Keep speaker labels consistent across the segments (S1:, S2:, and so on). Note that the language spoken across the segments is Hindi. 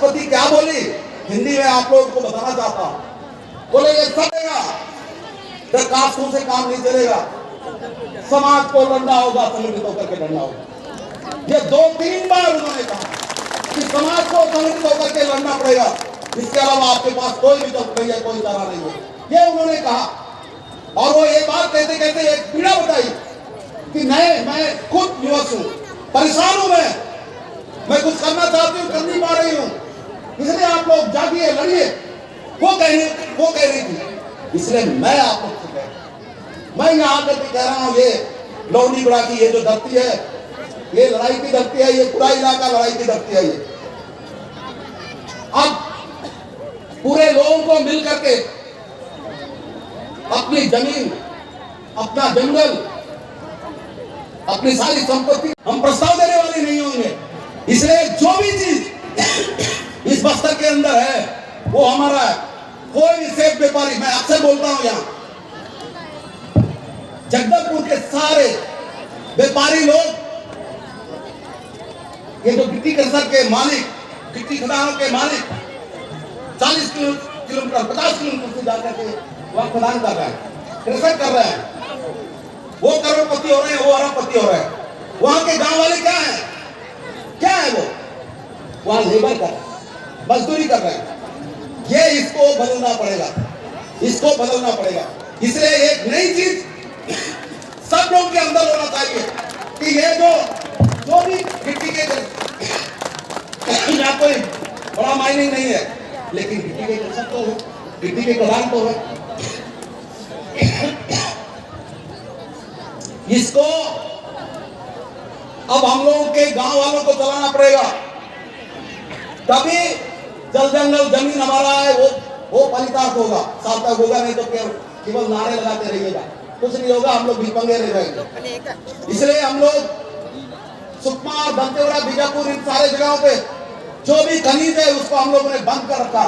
S1: राष्ट्रपति क्या बोली हिंदी में आप लोगों को बताना चाहता हूं। बोले ये चलेगा, दरखास्तों से काम नहीं चलेगा, समाज को लड़ना होगा, संगठित होकर के लड़ना होगा। ये 2-3 बार उन्होंने कहा कि समाज को संगठित होकर के लड़ना पड़ेगा, इसके अलावा आपके पास कोई विकल्प नहीं है, कोई चारा नहीं है, ये उन्होंने कहा। और वो ये बात कहते कहते एक पीड़ा बताई कि नहीं, मैं खुद विवश हूं, परेशान हूं, मैं कुछ करना चाहती हूं, कर नहीं पा रही हूं, इसलिए आप लोग जागिए, लड़िए। वो कह रही थी, इसलिए मैं आप लोग से कह रहा हूं, मैं यहाँ आकर के कह रहा हूं, ये लोहनीगढ़ा की ये जो धरती है, ये लड़ाई की धरती है, ये पूरा इलाका लड़ाई की धरती है। ये अब पूरे लोगों को मिल करके अपनी जमीन, अपना जंगल, अपनी सारी संपत्ति हम प्रस्ताव देने वाले नहीं होंगे। इसलिए जो भी चीज इस बस्तर के अंदर है वो हमारा है। कोई भी सेब व्यापारी, मैं अक्सर बोलता हूं, यहाँ जगदलपुर के सारे व्यापारी लोग, ये जो गिट्टी क्रशर के मालिक, गिट्टी खदानों के मालिक 40 किलोमीटर 50 किलोमीटर से जाकर के वहां खदान कर रहे हैं, क्रशर कर रहे हैं, वो करोड़पति हो रहे हैं, वो अरबपति हो रहे हैं। वहां के गांव वाले क्या है वो वहां लेबर कर रहे हैं, मजदूरी कर रहे हैं। ये इसको बदलना पड़ेगा, इसको बदलना पड़ेगा। इसलिए एक नई चीज सब लोगों के अंदर होना चाहिए कि ये जो भी गिट्टी के यहाँ कोई बड़ा माइनिंग नहीं है, लेकिन गिट्टी के क्रशर तो है, गिट्टी के खदान तो है। इसको अब हम लोगों के गांव वालों को चलाना पड़ेगा, तभी जल जंगल जमीन हमारा है वो फलितार्थ होगा, सार्थक होगा। नहीं तो केवल नारे लगाते रहिएगा, कुछ नहीं होगा, हम लोग भिपंगे रह जाएंगे। इसलिए हम लोग सुकमा, दंतेवाड़ा, बीजापुर, इन सारे जगहों पे जो भी खनिज है उसको हम लोगों ने बंद कर रखा।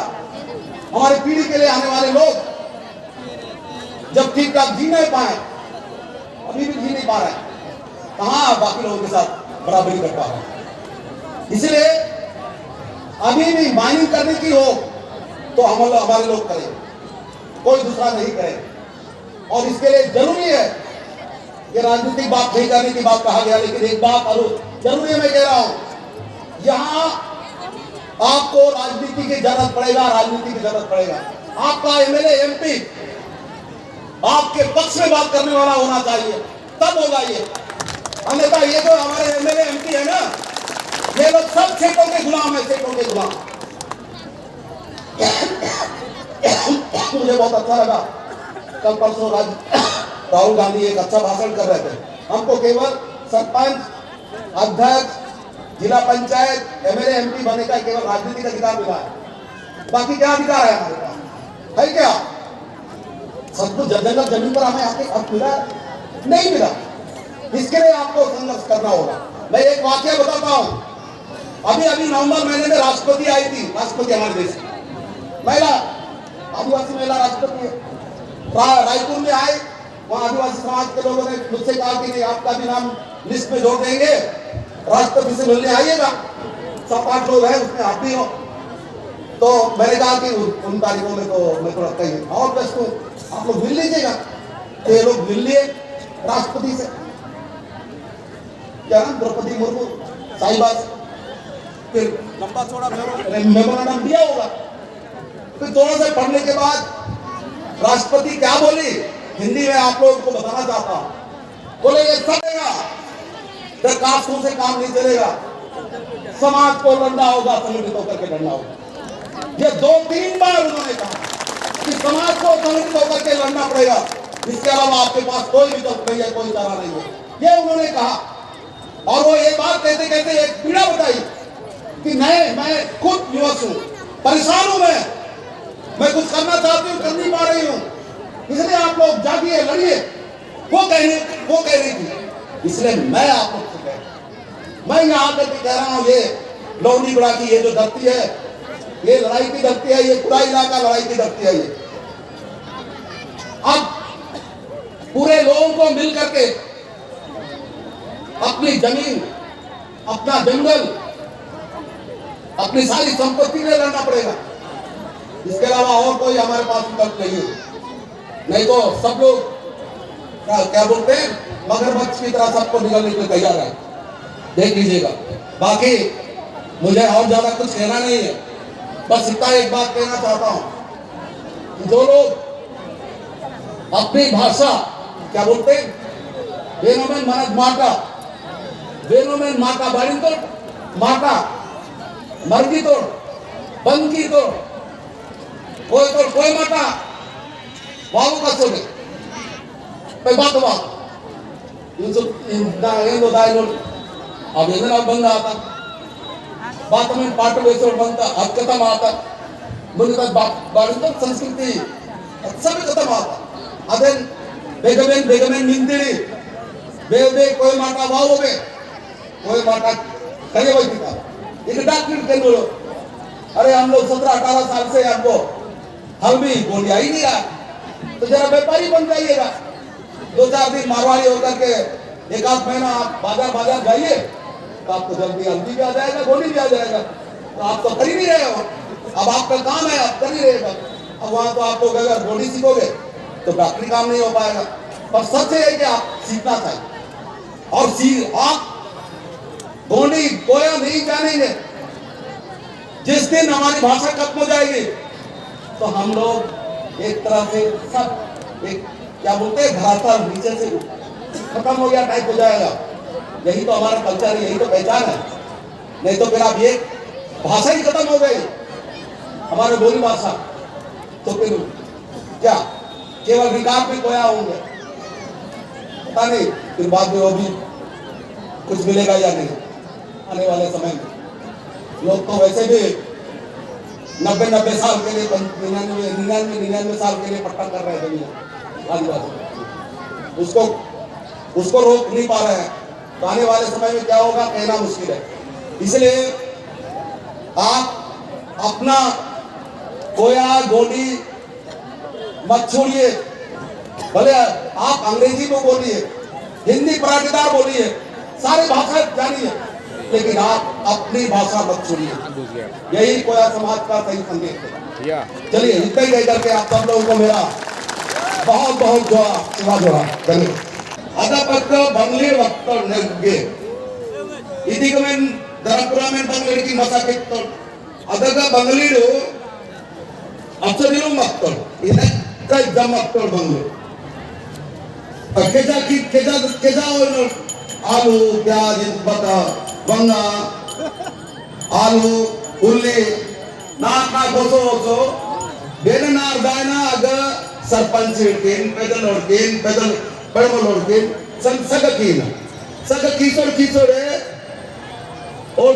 S1: हमारी पीढ़ी के लिए आने वाले लोग जब ठीक ठाक जी नहीं पाए, अभी भी जी नहीं पा रहे, कहां बाकी लोगों के साथ बराबरी कर पा रहे। इसलिए अभी भी माइनिंग करने की हो तो हमारे लोग करें, कोई दूसरा नहीं करे। और इसके लिए जरूरी है, ये राजनीतिक बात नहीं करने की बात कहा गया, लेकिन एक बात जरूरी है, मैं कह रहा हूं, यहाँ आपको राजनीति की जरूरत पड़ेगा, राजनीति की जरूरत पड़ेगा। आपका एमएलए एमपी आपके पक्ष में बात करने वाला होना चाहिए, तब होगा ये। अन्यथा ये जो हमारे एमएलए एमपी है ना, ये लोग सब सेठों के गुलाम है, सेठों के गुलाम। मुझे बहुत अच्छा लगा, कल परसों राहुल गांधी एक अच्छा भाषण कर रहे थे। हमको केवल सरपंच, अध्यक्ष, जिला पंचायत, एमएलए एमपी बनने का केवल राजनीतिक अधिकार मिला है, बाकी क्या अधिकार है हमारे पास? है क्या? सब कुछ जंगल जमीन पर हमें आके हक मिला नहीं मिला। इसके लिए आपको संघर्ष करना होगा। मैं एक वाक्य बताता हूं, अभी नवंबर महीने में राष्ट्रपति आई थी, राष्ट्रपति हमारे देश की महिला, आदिवासी महिला राष्ट्रपति रायपुर में आए। वहां आदिवासी समाज के लोगों ने मुझसे कहा कि नहीं, आपका भी नाम लिस्ट में जोड़ देंगे, राष्ट्रपति से मिलने आइएगा। 7-8 लोग हैं, उसमें आप भी हो। तो मैंने कहा कि उन तारीखों में तो मैं थोड़ा कहीं और व्यस्त हूँ, आप लोग मिल लीजिएगा। तो ये लोग मिल लिए राष्ट्रपति से, क्या नाम, द्रौपदी मुर्मू साहिबा से। फिर लंबा चौड़ा मेमोरेंडम दिया होगा। फिर थोड़ा सा पढ़ने के बाद राष्ट्रपति क्या बोली हिंदी में आप लोगों को बताना चाहता हूं। बोले ये चलेगा, दरखास्तों से काम नहीं चलेगा, समाज को लड़ना होगा, संगठित होकर के लड़ना होगा। ये 2-3 बार उन्होंने कहा कि समाज को संगठित होकर के लड़ना पड़ेगा, इसके अलावा आपके पास कोई विकल्प नहीं है, कोई चारा नहीं है, ये उन्होंने कहा। और वो ये बात कहते कहते एक पीड़ा बताई कि नहीं, मैं खुद विवश हूं, परेशान हूं, मैं कुछ करना चाहती हूं, कर नहीं पा रही हूं, इसलिए आप लोग जागिए, लड़िए। वो कह रही थी, इसलिए मैं आप लोग से कह रहा हूं, मैं यहाँ आकर के कह रहा हूं, ये लोहनीगढ़ा की ये जो धरती है, ये लड़ाई की धरती है, ये पूरा इलाका लड़ाई की धरती है। ये अब पूरे लोगों को मिल करके अपनी जमीन, अपना जंगल, अपनी सारी संपत्ति ले लेना पड़ेगा। इसके अलावा और कोई हमारे पास विकल्प नहीं है। नहीं तो सब लोग क्या बोलते हैं, मगरमच्छ की तरह सबको निकलने के लिए तैयार है। देख लीजिएगा। बाकी मुझे और ज्यादा कुछ कहना नहीं है, बस इतना एक बात कहना चाहता हूं, जो लोग अपनी भाषा क्या बोलते हैं, वेनोमेन मनक माटा, वेनोमेन माटा बाड़ी तो माटा मर्गी तोड़ बंकी तोड़ कोई माटा वालों का सोने बात ఏందో దాయిలో अब ఏదైనా బంద్ आता बात में पाठ वेसोड बंद खत्म आता मुझे बारिश संस्कृति सब खत्म आता अदे बेगमेन निंदिड़ी बे कोई माटा वाओ बे कोई माटा कहे वही था एक डॉक्टर के बोलो अरे हम लोग 17-18 साल से आपको हल भी बोलिया ही नहीं रहा, तो जरा व्यापारी बन जाइएगा। 2-4 दिन मारवाड़ी होकर के एक आध महीना आप बाजार जाइए तो आपको जल्दी हल्दी भी आ जाएगा, गोली भी आ जाएगा। तो आप तो कर ही नहीं रहे हो, अब आपका काम है, आप कर ही रहेगा। अब वहां तो आपको अगर गोली सीखोगे तो डॉक्टरी काम नहीं हो पाएगा। पर सच है कि आप सीखना चाहिए और आप गोली कोया नहीं जानेंगे। जिस दिन हमारी भाषा खत्म हो जाएगी तो हम लोग एक तरह से सब एक क्या बोलते हैं धरातल नीचे से खत्म हो गया टाइप हो जाएगा। यही तो हमारा कल्चर है, यही तो पहचान है। नहीं तो फिर आप ये भाषा ही खत्म हो गई हमारे बोली भाषा, तो फिर क्या केवल विकार में खोया होंगे, पता नहीं फिर बाद में वो भी कुछ मिलेगा या नहीं आने वाले समय में। लोग तो वैसे भी 90 साल के लिए 99 साल के लिए पट्टा कर रहे हैं दुनिया आदिवासी, उसको रोक नहीं पा रहे हैं। तो आने वाले समय में क्या होगा कहना मुश्किल है। इसलिए आप अपना कोया गोली मत छोड़िए, भले आप अंग्रेजी में बोलिए, हिंदी पराठेदार बोलिए, सारे भाषा जानिए, लेकिन आप अपनी भाषा मत छोड़िए। यही कोया समाज का सही संदेश है। चलिए इतना ही कह करके आप सब लोगों को मेरा बहुत बहुत जोड़ा धन्यवाद। अदपक बंगले वक्त नग्गे इदिग में धरपुरा में बंगले की मसा के तो अदग बंगलीडु अचदिलो मत इने कई जमत बंगले केजा आलू प्याज बता बंगा आलू उल्ली नाक गोसो बेन नार दायना अग सरपंच पेदल पड़मलोड़के सग कीसोड़ और